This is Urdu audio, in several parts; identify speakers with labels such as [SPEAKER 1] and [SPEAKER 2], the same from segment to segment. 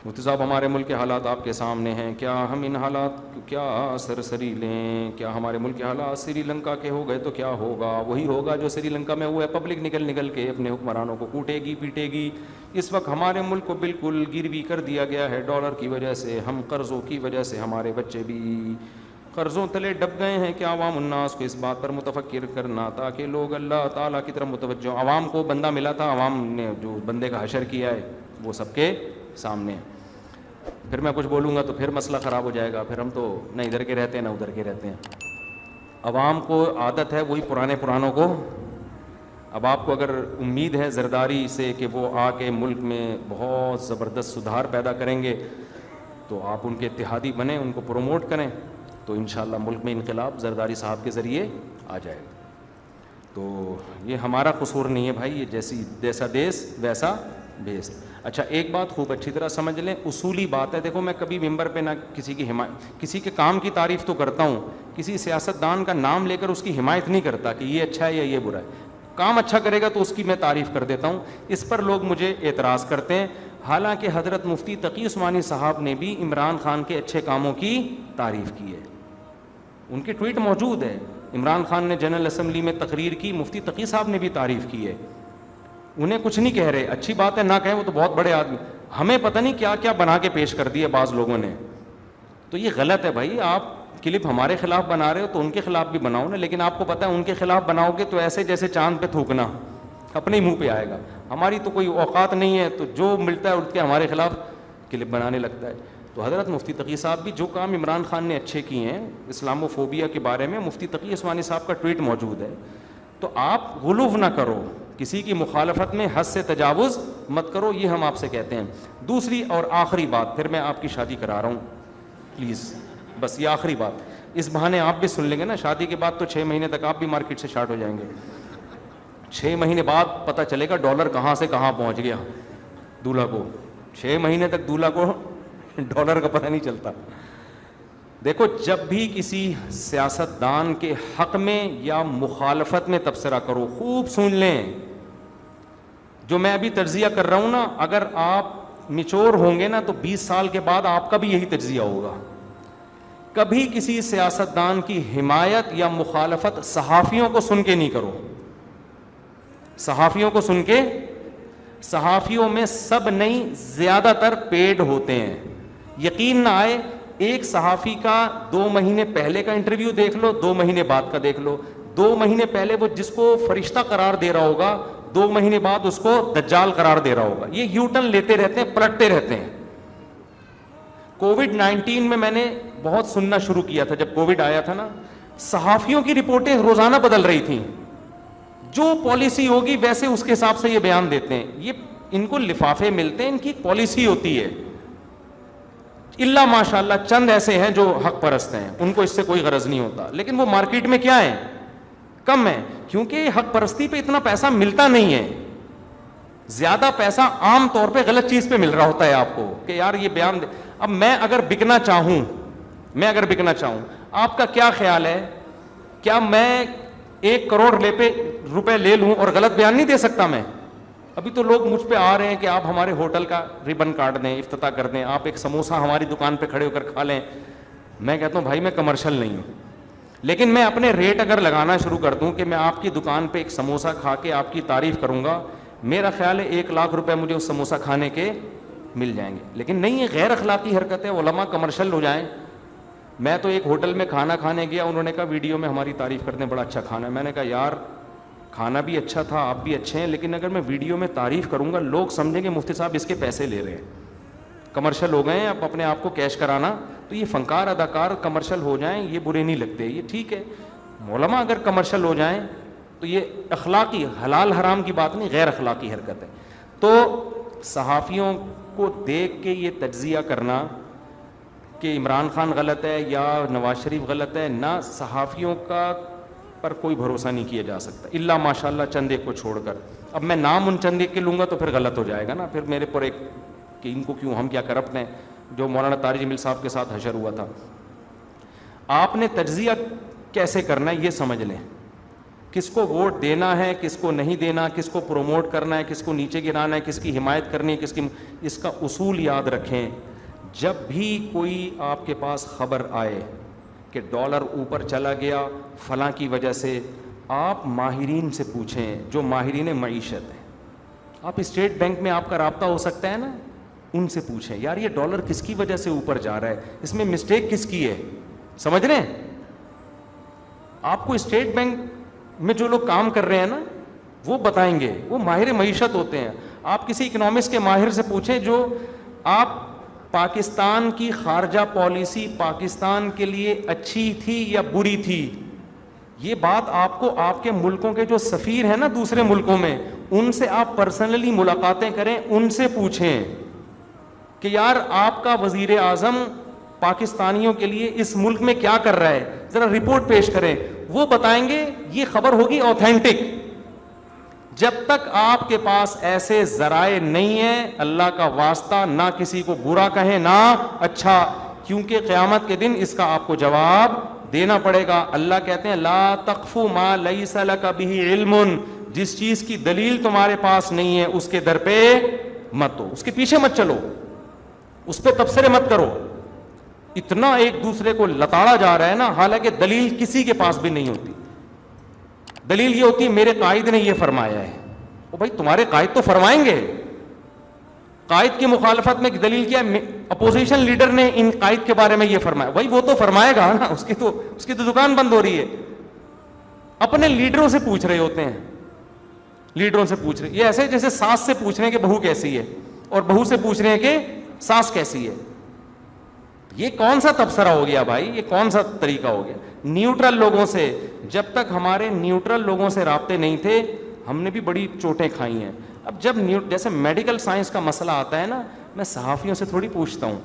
[SPEAKER 1] مفتی صاحب ہمارے ملک کے حالات آپ کے سامنے ہیں، کیا ہم ان حالات کو کیا سرسری لیں؟ کیا ہمارے ملک کے حالات سری لنکا کے ہو گئے تو کیا ہوگا؟ وہی ہوگا جو سری لنکا میں ہوا ہے، پبلک نکل نکل کے اپنے حکمرانوں کو کوٹے گی پیٹے گی۔ اس وقت ہمارے ملک کو بالکل گروی کر دیا گیا ہے ڈالر کی وجہ سے، ہم قرضوں کی وجہ سے ہمارے بچے بھی قرضوں تلے ڈب گئے ہیں۔ کہ عوام الناس کو اس بات پر متفکر کرنا تاکہ لوگ اللہ تعالیٰ کی طرف متوجہ۔ عوام کو بندہ ملا تھا، عوام نے جو بندے کا حشر کیا ہے وہ سب کے سامنے ہے۔ پھر میں کچھ بولوں گا تو پھر مسئلہ خراب ہو جائے گا، پھر ہم تو نہ ادھر کے رہتے ہیں نہ ادھر کے رہتے ہیں۔ عوام کو عادت ہے وہی پرانوں کو۔ اب آپ کو اگر امید ہے زرداری سے کہ وہ آ کے ملک میں بہت زبردست سدھار پیدا کریں گے تو آپ ان کے اتحادی بنیں، ان کو پروموٹ کریں، تو انشاءاللہ ملک میں انقلاب زرداری صاحب کے ذریعے آ جائے گا۔ تو یہ ہمارا قصور نہیں ہے بھائی، یہ جیسا دیس ویسا بیس۔ اچھا ایک بات خوب اچھی طرح سمجھ لیں، اصولی بات ہے۔ دیکھو میں کبھی ممبر پہ نہ کسی کی کسی کے کام کی تعریف تو کرتا ہوں، کسی سیاستدان کا نام لے کر اس کی حمایت نہیں کرتا کہ یہ اچھا ہے یا یہ برا ہے۔ کام اچھا کرے گا تو اس کی میں تعریف کر دیتا ہوں۔ اس پر لوگ مجھے اعتراض کرتے ہیں، حالانکہ حضرت مفتی تقی عثمانی صاحب نے بھی عمران خان کے اچھے کاموں کی تعریف کی ہے، ان کی ٹویٹ موجود ہے۔ عمران خان نے جنرل اسمبلی میں تقریر کی، مفتی تقی صاحب نے بھی تعریف کی ہے۔ انہیں کچھ نہیں کہہ رہے، اچھی بات ہے نہ کہیں، وہ تو بہت بڑے آدمی، ہمیں پتہ نہیں کیا کیا بنا کے پیش کر دیے بعض لوگوں نے۔ تو یہ غلط ہے بھائی، آپ کلپ ہمارے خلاف بنا رہے ہو تو ان کے خلاف بھی بناؤ نا، لیکن آپ کو پتہ ہے ان کے خلاف بناؤ گے تو ایسے جیسے چاند پہ تھوکنا، اپنے ہی منہ پہ آئے گا۔ ہماری تو کوئی اوقات نہیں ہے، تو جو ملتا ہے اٹھ کے ہمارے خلاف کلپ بنانے لگتا ہے۔ تو حضرت مفتی تقی صاحب بھی جو کام عمران خان نے اچھے کیے ہیں اسلامو فوبیا کے بارے میں، مفتی تقی عثمانی صاحب کا ٹویٹ موجود ہے۔ تو آپ غلو نہ کرو، کسی کی مخالفت میں حد سے تجاوز مت کرو، یہ ہم آپ سے کہتے ہیں۔ دوسری اور آخری بات، پھر میں آپ کی شادی کرا رہا ہوں پلیز، بس یہ آخری بات، اس بہانے آپ بھی سن لیں گے نا، شادی کے بعد تو 6 مہینے تک آپ بھی مارکیٹ سے شارٹ ہو جائیں گے۔ 6 مہینے بعد پتہ چلے گا ڈالر کہاں سے کہاں پہنچ گیا دولہا کو، 6 مہینے تک دولہا کو ڈالر کا پتہ نہیں چلتا۔ دیکھو جب بھی کسی سیاستدان کے حق میں یا مخالفت میں تبصرہ کرو، خوب سن لیں، جو میں ابھی تجزیہ کر رہا ہوں نا، اگر آپ میچور ہوں گے نا تو 20 سال کے بعد آپ کا بھی یہی تجزیہ ہوگا۔ کبھی کسی سیاستدان کی حمایت یا مخالفت صحافیوں کو سن کے نہیں کرو، صحافیوں کو سن کے، صحافیوں میں سب نہیں زیادہ تر پیڈ ہوتے ہیں۔ یقین نہ آئے، ایک صحافی کا 2 مہینے پہلے کا انٹرویو دیکھ لو، 2 مہینے بعد کا دیکھ لو۔ 2 مہینے پہلے وہ جس کو فرشتہ قرار دے رہا ہوگا، 2 مہینے بعد اس کو دجال قرار دے رہا ہوگا۔ یہ یو ٹرن لیتے رہتے ہیں، پلٹتے رہتے ہیں۔ کووڈ-19 میں میں نے بہت سننا شروع کیا تھا، جب کووڈ آیا تھا نا، صحافیوں کی رپورٹیں روزانہ بدل رہی تھیں، جو پالیسی ہوگی ویسے اس کے حساب سے یہ بیان دیتے ہیں۔ یہ ان کو لفافے ملتے ہیں، ان کی پالیسی ہوتی ہے۔ اللہ ماشاءاللہ چند ایسے ہیں جو حق پرست ہیں، ان کو اس سے کوئی غرض نہیں ہوتا، لیکن وہ مارکیٹ میں کیا ہیں؟ کم ہیں، کیونکہ حق پرستی پہ اتنا پیسہ ملتا نہیں ہے۔ زیادہ پیسہ عام طور پہ غلط چیز پہ مل رہا ہوتا ہے آپ کو، کہ یار یہ بیان دے۔ اب میں اگر بکنا چاہوں، آپ کا کیا خیال ہے؟ کیا میں 1 کروڑ روپے لے لوں اور غلط بیان نہیں دے سکتا میں؟ ابھی تو لوگ مجھ پہ آ رہے ہیں کہ آپ ہمارے ہوٹل کا ریبن کاٹ دیں، افتتاح کر دیں، آپ ایک سموسہ ہماری دکان پہ کھڑے ہو کر کھا لیں۔ میں کہتا ہوں بھائی میں کمرشل نہیں ہوں، لیکن میں اپنے ریٹ اگر لگانا شروع کر دوں کہ میں آپ کی دکان پہ ایک سموسہ کھا کے آپ کی تعریف کروں گا، میرا خیال ہے 1 لاکھ روپے مجھے اس سموسہ کھانے کے مل جائیں گے۔ لیکن نہیں، یہ غیر اخلاقی حرکت ہے، علماء کمرشل ہو جائیں۔ میں تو ایک ہوٹل میں کھانا کھانے گیا، انہوں نے کہا ویڈیو میں ہماری تعریف کرتے ہیں، بڑا اچھا کھانا ہے۔ میں نے کہا یار کھانا بھی اچھا تھا، آپ بھی اچھے ہیں، لیکن اگر میں ویڈیو میں تعریف کروں گا لوگ سمجھیں گے مفتی صاحب اس کے پیسے لے رہے ہیں، کمرشل ہو گئے ہیں، اب اپنے آپ کو کیش کرانا۔ تو یہ فنکار اداکار کمرشل ہو جائیں یہ برے نہیں لگتے، یہ ٹھیک ہے۔ علماء اگر کمرشل ہو جائیں تو یہ اخلاقی، حلال حرام کی بات نہیں، غیر اخلاقی حرکت ہے۔ تو صحافیوں کو دیکھ کے یہ تجزیہ کرنا کہ عمران خان غلط ہے یا نواز شریف غلط ہے، نہ، صحافیوں کا پر کوئی بھروسہ نہیں کیا جا سکتا، الا ماشاءاللہ چند ایک کو چھوڑ کر۔ اب میں نام ان چند ایک کے لوں گا تو پھر غلط ہو جائے گا نا، پھر میرے پر ایک کہ ان کو کیوں، ہم کیا کرپٹ ہیں، جو مولانا طارق جمیل صاحب کے ساتھ حشر ہوا تھا۔ آپ نے تجزیہ کیسے کرنا ہے یہ سمجھ لیں۔ کس کو ووٹ دینا ہے, کس کو نہیں دینا, کس کو پروموٹ کرنا ہے, کس کو نیچے گرانا ہے, کس کی حمایت کرنی ہے, کس کی, اس کا اصول یاد رکھیں. جب بھی کوئی آپ کے پاس خبر آئے کہ ڈالر اوپر چلا گیا فلاں کی وجہ سے, آپ ماہرین سے پوچھیں, جو ماہرین معیشت ہیں. آپ اسٹیٹ بینک میں آپ کا رابطہ ہو سکتا ہے نا, ان سے پوچھیں یار یہ ڈالر کس کی وجہ سے اوپر جا رہا ہے, اس میں مسٹیک کس کی ہے, سمجھ رہے ہیں. آپ کو اسٹیٹ بینک میں جو لوگ کام کر رہے ہیں نا وہ بتائیں گے, وہ ماہر معیشت ہوتے ہیں. آپ کسی اکنامکس کے ماہر سے پوچھیں جو آپ پاکستان کی خارجہ پالیسی پاکستان کے لیے اچھی تھی یا بری تھی, یہ بات آپ کو آپ کے ملکوں کے جو سفیر ہیں نا دوسرے ملکوں میں, ان سے آپ پرسنلی ملاقاتیں کریں, ان سے پوچھیں کہ یار آپ کا وزیر اعظم پاکستانیوں کے لیے اس ملک میں کیا کر رہا ہے, ذرا رپورٹ پیش کریں. وہ بتائیں گے, یہ خبر ہوگی آتھینٹک. جب تک آپ کے پاس ایسے ذرائع نہیں ہیں, اللہ کا واسطہ نہ کسی کو برا کہیں نہ اچھا, کیونکہ قیامت کے دن اس کا آپ کو جواب دینا پڑے گا. اللہ کہتے ہیں لا تقف ما لیس لک بہ علم, جس چیز کی دلیل تمہارے پاس نہیں ہے اس کے در پہ مت ہو, اس کے پیچھے مت چلو, اس پہ تبصرے مت کرو. اتنا ایک دوسرے کو لتاڑا جا رہا ہے نا, حالانکہ دلیل کسی کے پاس بھی نہیں ہوتی. دلیل یہ ہوتی ہے میرے قائد نے یہ فرمایا ہے. او بھائی تمہارے قائد تو فرمائیں گے, قائد کی مخالفت میں دلیل کیا ہے, اپوزیشن لیڈر نے ان قائد کے بارے میں یہ فرمایا, بھائی وہ تو فرمائے گا نا, اس کی تو دکان بند ہو رہی ہے. اپنے لیڈروں سے پوچھ رہے ہوتے ہیں, لیڈروں سے پوچھ رہے, یہ ایسے جیسے ساس سے پوچھ رہے ہیں کہ بہو کیسی ہے, اور بہو سے پوچھ رہے ہیں کہ ساس کیسی ہے. یہ کون سا تبصرہ ہو گیا بھائی, یہ کون سا طریقہ ہو گیا. نیوٹرل لوگوں سے, جب تک ہمارے نیوٹرل لوگوں سے رابطے نہیں تھے ہم نے بھی بڑی چوٹیں کھائی ہیں. اب جب جیسے میڈیکل سائنس کا مسئلہ آتا ہے نا, میں صحافیوں سے تھوڑی پوچھتا ہوں,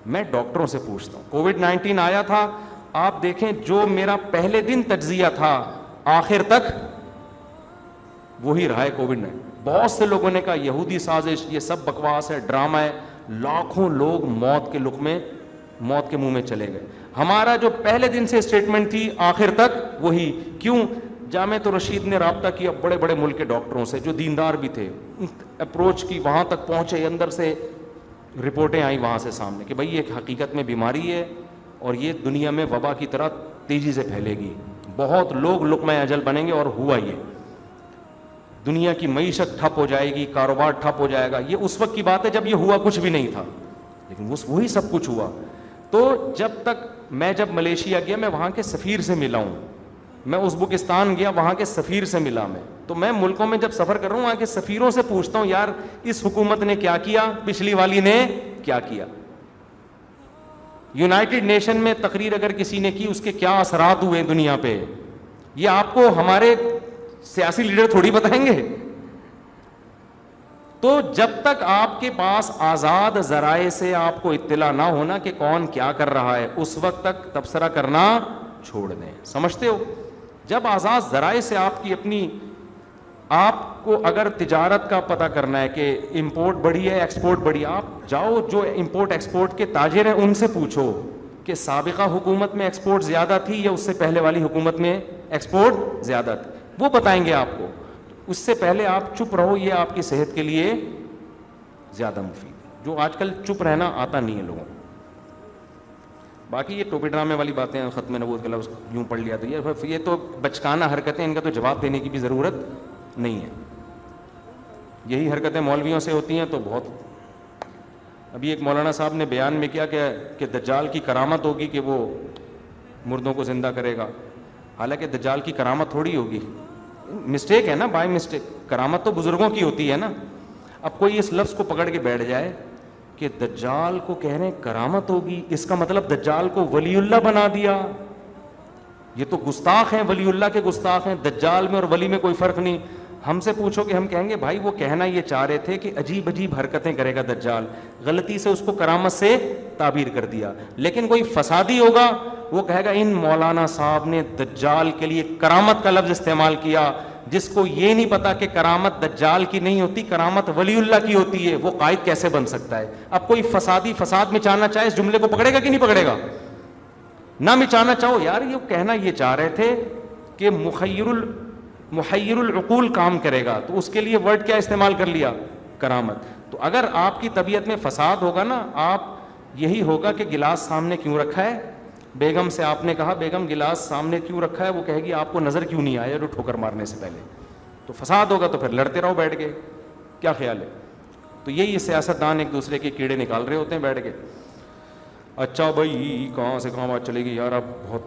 [SPEAKER 1] میں ڈاکٹروں سے پوچھتا ہوں. کووڈ-19 آیا تھا, آپ دیکھیں جو میرا پہلے دن تجزیہ تھا آخر تک وہی رہا ہے کووڈ-19. بہت سے لوگوں نے کہا یہودی سازش, یہ سب بکواس ہے, ڈرامہ ہے. لاکھوں لوگ موت کے لقمے, موت کے منہ میں چلے گئے. ہمارا جو پہلے دن سے اسٹیٹمنٹ تھی آخر تک وہی. کیوں؟ جامعۃ الرشید نے رابطہ کیا بڑے بڑے ملک کے ڈاکٹروں سے جو دیندار بھی تھے, اپروچ کی, وہاں تک پہنچے, اندر سے رپورٹیں آئیں وہاں سے سامنے کہ بھائی یہ حقیقت میں بیماری ہے اور یہ دنیا میں وبا کی طرح تیزی سے پھیلے گی, بہت لوگ لقمہ اجل بنیں گے. اور ہوا یہ, دنیا کی معیشت ٹھپ ہو جائے گی, کاروبار ٹھپ ہو جائے گا. یہ اس وقت کی بات ہے جب یہ ہوا کچھ بھی نہیں تھا, لیکن وہی سب کچھ ہوا. تو جب تک میں جب ملیشیا گیا, میں وہاں کے سفیر سے ملا ہوں, میں ازبکستان گیا وہاں کے سفیر سے ملا میں. تو میں ملکوں میں جب سفر کر رہا ہوں وہاں کے سفیروں سے پوچھتا ہوں یار اس حکومت نے کیا کیا, پچھلی والی نے کیا کیا. یونائٹڈ نیشن میں تقریر اگر کسی نے کی اس کے کیا اثرات ہوئے دنیا پہ, یہ آپ کو ہمارے سیاسی لیڈر تھوڑی بتائیں گے. تو جب تک آپ کے پاس آزاد ذرائع سے آپ کو اطلاع نہ ہونا کہ کون کیا کر رہا ہے, اس وقت تک تبصرہ کرنا چھوڑ دیں. سمجھتے ہو؟ جب آزاد ذرائع سے آپ کی اپنی, آپ کو اگر تجارت کا پتہ کرنا ہے کہ امپورٹ بڑھی ہے ایکسپورٹ بڑھی, آپ جاؤ جو امپورٹ ایکسپورٹ کے تاجر ہیں ان سے پوچھو کہ سابقہ حکومت میں ایکسپورٹ زیادہ تھی یا اس سے پہلے والی حکومت میں ایکسپورٹ زیادہ تھی, وہ بتائیں گے آپ کو. اس سے پہلے آپ چپ رہو, یہ آپ کی صحت کے لیے زیادہ مفید ہے. جو آج کل چپ رہنا آتا نہیں ہے لوگوں کو. باقی یہ ٹوپی ڈرامے والی باتیں, ختم نبوت کا لفظ یوں پڑھ لیا تو یہ تو بچکانہ حرکتیں, ان کا تو جواب دینے کی بھی ضرورت نہیں ہے. یہی حرکتیں مولویوں سے ہوتی ہیں تو بہت. ابھی ایک مولانا صاحب نے بیان میں کیا کہ دجال کی کرامت ہوگی کہ وہ مردوں کو زندہ کرے گا. حالانکہ دجال کی کرامت تھوڑی ہوگی, مسٹیک ہے نا, بائی مسٹیک. کرامت تو بزرگوں کی ہوتی ہے نا. اب کوئی اس لفظ کو پکڑ کے بیٹھ جائے کہ دجال کو کہہ رہے ہیں کرامت ہوگی, اس کا مطلب دجال کو ولی اللہ بنا دیا. یہ تو گستاخ ہیں, ولی اللہ کے گستاخ ہیں. دجال میں اور ولی میں کوئی فرق نہیں. ہم سے پوچھو کہ ہم کہیں گے بھائی وہ کہنا یہ چاہ رہے تھے کہ عجیب عجیب حرکتیں کرے گا دجال, غلطی سے اس کو کرامت سے تعبیر کر دیا. لیکن کوئی فسادی ہوگا وہ کہے گا ان مولانا صاحب نے دجال کے لیے کرامت کا لفظ استعمال کیا, جس کو یہ نہیں پتا کہ کرامت دجال کی نہیں ہوتی, کرامت ولی اللہ کی ہوتی ہے. وہ قائد کیسے بن سکتا ہے؟ اب کوئی فسادی فساد مچانا چاہے اس جملے کو پکڑے گا کہ نہیں پکڑے گا؟ نہ مچانا چاہو یار, یہ کہنا یہ چاہ رہے تھے کہ محیر العقول کام کرے گا. تو اس کے لیے ورڈ کیا استعمال کر لیا؟ کرامت. تو اگر آپ کی طبیعت میں فساد ہوگا نا, آپ یہی ہوگا کہ گلاس سامنے کیوں رکھا ہے. بیگم سے آپ نے کہا بیگم گلاس سامنے کیوں رکھا ہے, وہ کہے گی آپ کو نظر کیوں نہیں آیا جو ٹھوکر مارنے سے پہلے. تو فساد ہوگا تو پھر لڑتے رہو بیٹھ کے. کیا خیال ہے؟ تو یہی سیاستدان ایک دوسرے کے کیڑے نکال رہے ہوتے ہیں بیٹھ کے. اچھا بھائی کہاں سے کہاں بات چلے گی یار, اب بہت